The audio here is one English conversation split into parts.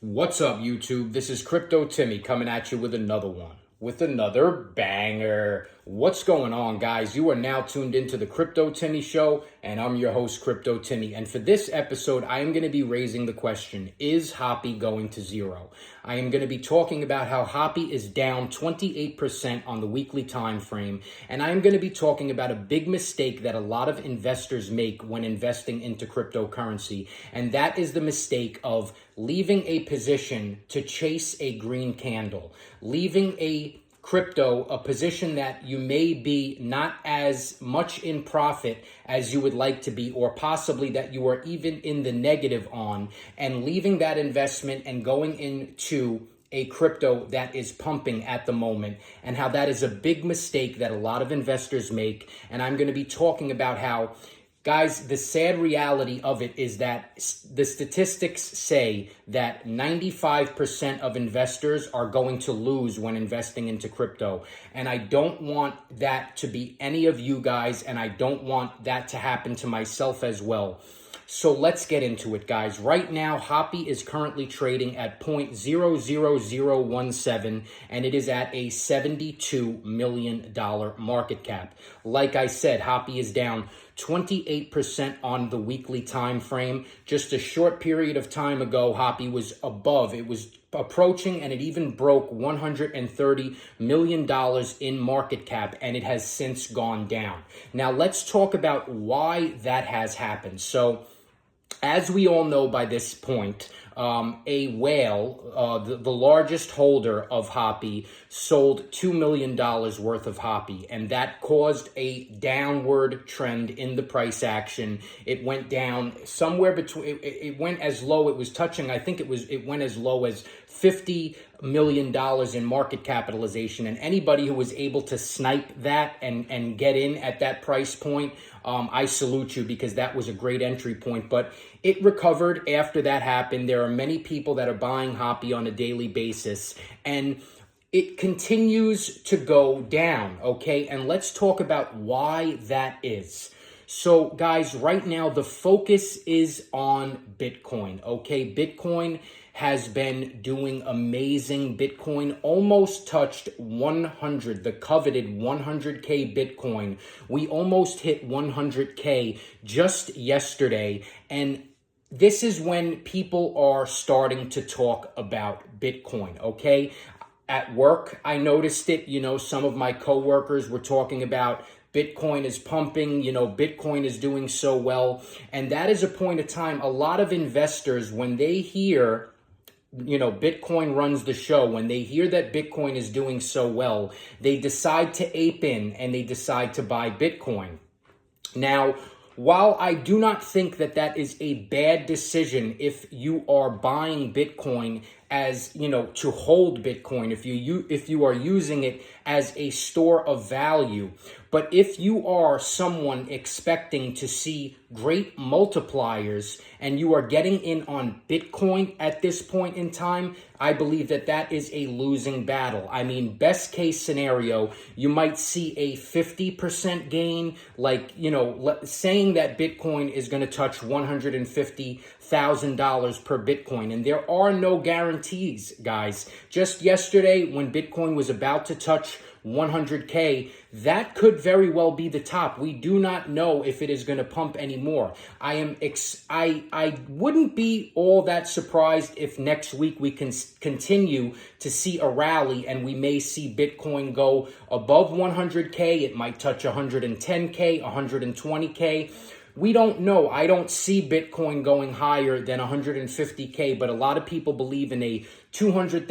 What's up, YouTube? This is Crypto Timmy coming at you with another one, with another banger. What's going on, guys? You are now tuned into the Crypto Timmy Show, and I'm your host, Crypto Timmy. And for this episode, I am going to be raising the question, is Hoppy going to zero? I am going to be talking about how Hoppy is down 28% on the weekly time frame, and I am going to be talking about a big mistake that a lot of investors make when investing into cryptocurrency, and that is the mistake of leaving a position to chase a green candle, leaving a position that you may be not as much in profit as you would like to be, or possibly that you are even in the negative on, and leaving that investment and going into a crypto that is pumping at the moment, and how that is a big mistake that a lot of investors make. And I'm going to be talking about how, guys, the sad reality of it is that the statistics say that 95% of investors are going to lose when investing into crypto. And I don't want that to be any of you guys, and I don't want that to happen to myself as well. So let's get into it, guys. Right now, Hoppy is currently trading at 0.00017, and it is at a $72 million market cap. Like I said, Hoppy is down 28% on the weekly time frame. Just a short period of time ago, Hoppy was above. It was approaching, and it even broke $130 million in market cap, and it has since gone down. Now, let's talk about why that has happened. So, as we all know by this point, a whale, the largest holder of Hoppy, sold $2 million worth of Hoppy, and that caused a downward trend in the price action. It went down somewhere between, it went as low, it was touching, I think it went as low as $50 million in market capitalization. And anybody who was able to snipe that and get in at that price point, I salute you, because that was a great entry point. But it recovered after that happened. There are many people that are buying Hoppy on a daily basis, and it continues to go down, okay? And let's talk about why that is. So, guys, right now, the focus is on Bitcoin, okay? Bitcoin has been doing amazing. Bitcoin almost touched 100, the coveted 100K Bitcoin. We almost hit 100K just yesterday, and this is when people are starting to talk about Bitcoin, okay? At work, I noticed it. Some of my coworkers were talking about Bitcoin is pumping, Bitcoin is doing so well. And that is a point of time. A lot of investors, when they hear, Bitcoin runs the show, when they hear that Bitcoin is doing so well, they decide to ape in and they decide to buy Bitcoin. Now, while I do not think that that is a bad decision if you are buying Bitcoin as, to hold Bitcoin, if you are using it as a store of value, but if you are someone expecting to see great multipliers and you are getting in on Bitcoin at this point in time, I believe that that is a losing battle. I mean, best case scenario, you might see a 50% gain, like, saying that Bitcoin is going to touch $150,000 per Bitcoin. And there are no guarantees, guys. Just yesterday, when Bitcoin was about to touch 100K, that could very well be the top. We do not know if it is going to pump anymore. I wouldn't be all that surprised if next week we can continue to see a rally, and we may see Bitcoin go above 100K. It might touch 110K, 120K. We don't know. I don't see Bitcoin going higher than 150K, but a lot of people believe in a $200,000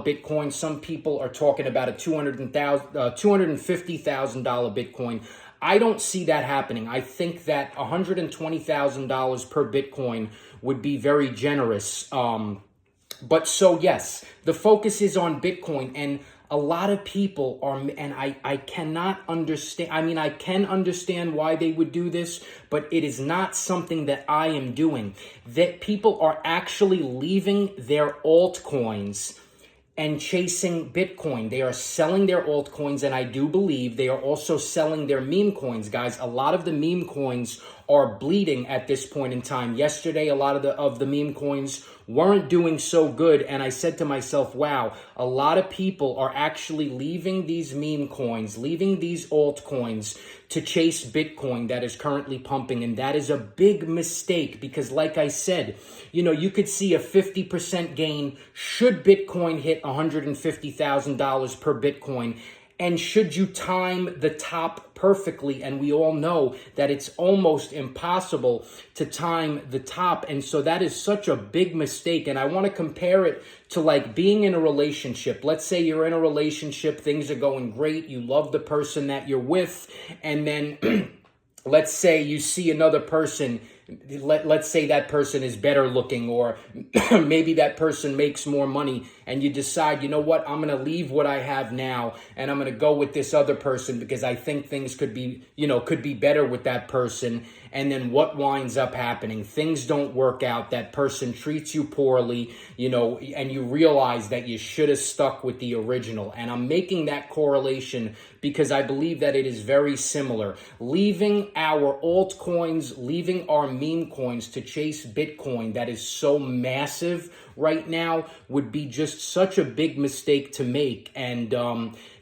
Bitcoin. Some people are talking about a $250,000 Bitcoin. I don't see that happening. I think that $120,000 per Bitcoin would be very generous. But so, yes, the focus is on Bitcoin, and a lot of people are, and I cannot understand, I can understand why they would do this, but it is not something that I am doing. That people are actually leaving their altcoins and chasing Bitcoin. They are selling their altcoins, and I do believe they are also selling their meme coins, guys. A lot of the meme coins are bleeding at this point in time. Yesterday, a lot of the meme coins weren't doing so good, and I said to myself, wow, a lot of people are actually leaving these meme coins, leaving these altcoins to chase Bitcoin that is currently pumping, and that is a big mistake because, like I said, you could see a 50% gain should Bitcoin hit $150,000 per Bitcoin. And should you time the top perfectly, and we all know that it's almost impossible to time the top, and so that is such a big mistake. And I want to compare it to like being in a relationship. Let's say you're in a relationship, things are going great, you love the person that you're with, and then let's say you see another person. Let's say that person is better looking, or maybe that person makes more money, and you decide, you know what, I'm going to leave what I have now and I'm going to go with this other person because I think things could be better with that person. And then what winds up happening? Things don't work out. That person treats you poorly, and you realize that you should have stuck with the original. And I'm making that correlation because I believe that it is very similar. Leaving our altcoins, leaving our meme coins to chase Bitcoin that is so massive right now would be just such a big mistake to make. And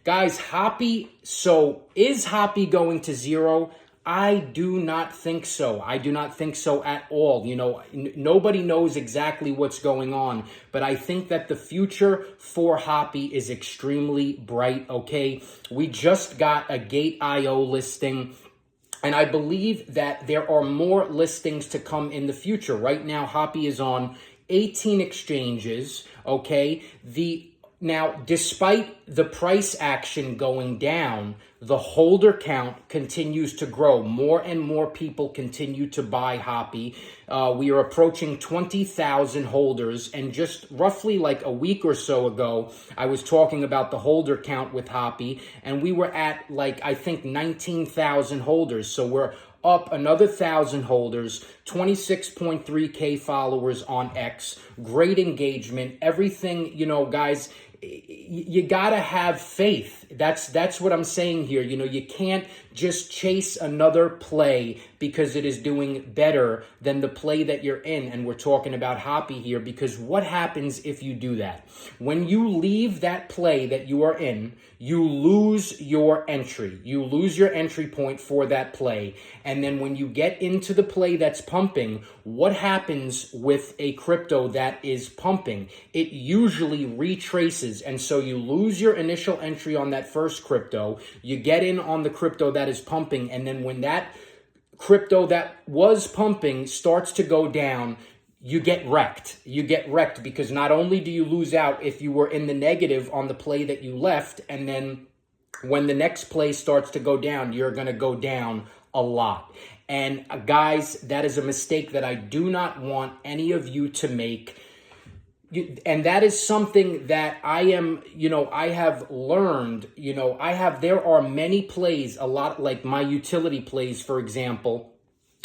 guys, Hoppy, so is Hoppy going to zero? I do not think so. I do not think so at all. Nobody knows exactly what's going on, but I think that the future for Hoppy is extremely bright, okay? We just got a Gate.io listing, and I believe that there are more listings to come in the future. Right now, Hoppy is on 18 exchanges, okay? Now, despite the price action going down, the holder count continues to grow. More and more people continue to buy Hoppy. We are approaching 20,000 holders, and just roughly like a week or so ago, I was talking about the holder count with Hoppy, and we were at I think 19,000 holders. So we're up another 1,000 holders, 26.3K followers on X, great engagement, everything, guys. You gotta have faith. That's what I'm saying here. You can't just chase another play because it is doing better than the play that you're in. And we're talking about Hoppy here, because what happens if you do that? When you leave that play that you are in, you lose your entry. You lose your entry point for that play. And then when you get into the play that's pumping, what happens with a crypto that is pumping? It usually retraces. And so you lose your initial entry on that first crypto, you get in on the crypto that is pumping, and then when that crypto that was pumping starts to go down, you get wrecked. You get wrecked because not only do you lose out if you were in the negative on the play that you left, and then when the next play starts to go down, you're going to go down a lot. And guys, that is a mistake that I do not want any of you to make. And that is something that I have learned, there are many plays, a lot like my utility plays, for example.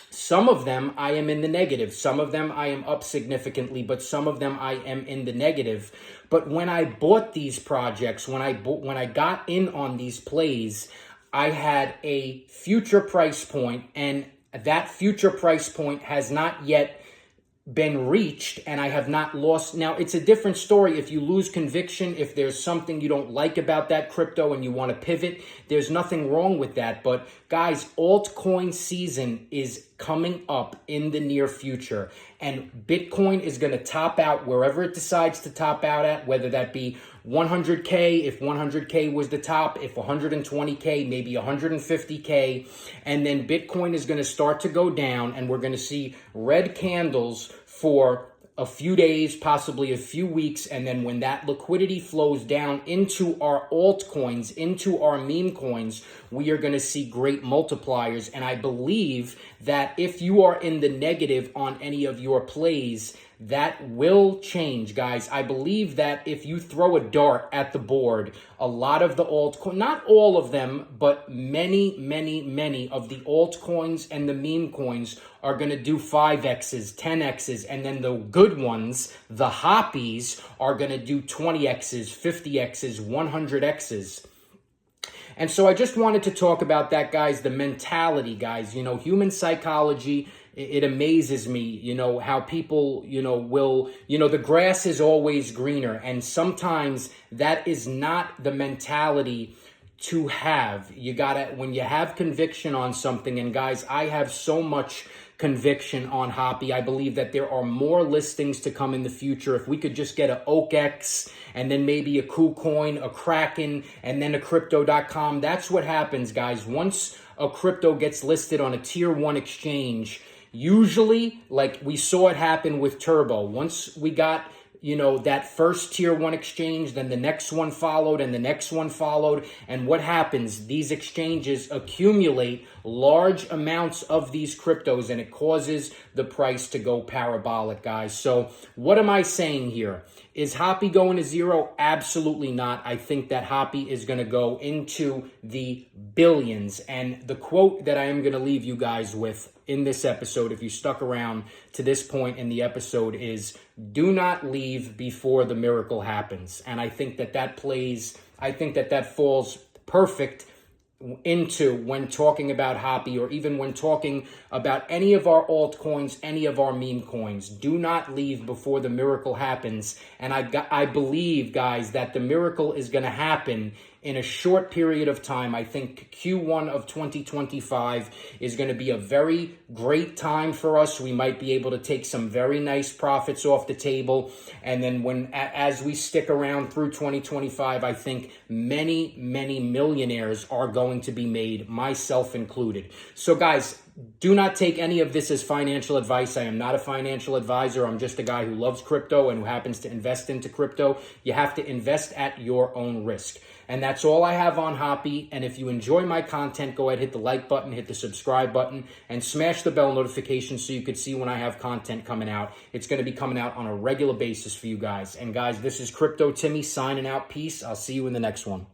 Some of them I am in the negative. Some of them I am up significantly, but some of them I am in the negative. But when I bought these projects, when I got in on these plays, I had a future price point, and that future price point has not yet been reached, and I have not lost. Now, it's a different story if you lose conviction, if there's something you don't like about that crypto and you want to pivot, there's nothing wrong with that. But guys, altcoin season is coming up in the near future, and Bitcoin is going to top out wherever it decides to top out at, whether that be 100K, if 100K was the top, if 120K, maybe 150K, and then Bitcoin is going to start to go down, and we're going to see red candles for a few days, possibly a few weeks, and then when that liquidity flows down into our altcoins, into our meme coins, we are going to see great multipliers. And I believe that if you are in the negative on any of your plays, that will change, guys. I believe that if you throw a dart at the board, a lot of the altcoins, not all of them, but many, many, many of the altcoins and the meme coins are going to do 5Xs, 10Xs, and then the good ones, the Hoppies, are going to do 20Xs, 50Xs, 100Xs. And so I just wanted to talk about that, guys, the mentality, guys, you know, human psychology. It amazes me, you know, how people, you know, will, you know, the grass is always greener. And sometimes that is not the mentality to have. You gotta, when you have conviction on something, and guys, I have so much conviction on Hoppy. I believe that there are more listings to come in the future. If we could just get a OakX and then maybe a KuCoin, a Kraken, and then a Crypto.com. That's what happens, guys. Once a crypto gets listed on a tier 1 exchange, usually, like we saw it happen with Turbo. Once we got, you know, that first tier 1 exchange, then the next one followed and the next one followed. And what happens? These exchanges accumulate large amounts of these cryptos and it causes the price to go parabolic, guys. So what am I saying here? Is Hoppy going to zero? Absolutely not. I think that Hoppy is going to go into the billions. And the quote that I am going to leave you guys with in this episode, if you stuck around to this point in the episode, is do not leave before the miracle happens. And I think that that falls perfect into when talking about Hoppy, or even when talking about any of our altcoins, any of our meme coins. Do not leave before the miracle happens. And I believe, guys, that the miracle is going to happen in a short period of time. I think Q1 of 2025 is going to be a very great time for us. We might be able to take some very nice profits off the table. And then as we stick around through 2025, I think many, many millionaires are going to be made, myself included. So guys, do not take any of this as financial advice. I am not a financial advisor. I'm just a guy who loves crypto and who happens to invest into crypto. You have to invest at your own risk. And that's all I have on Hoppy. And if you enjoy my content, go ahead, hit the like button, hit the subscribe button, and smash the bell notification so you can see when I have content coming out. It's going to be coming out on a regular basis for you guys. And guys, this is Crypto Timmy signing out. Peace. I'll see you in the next one.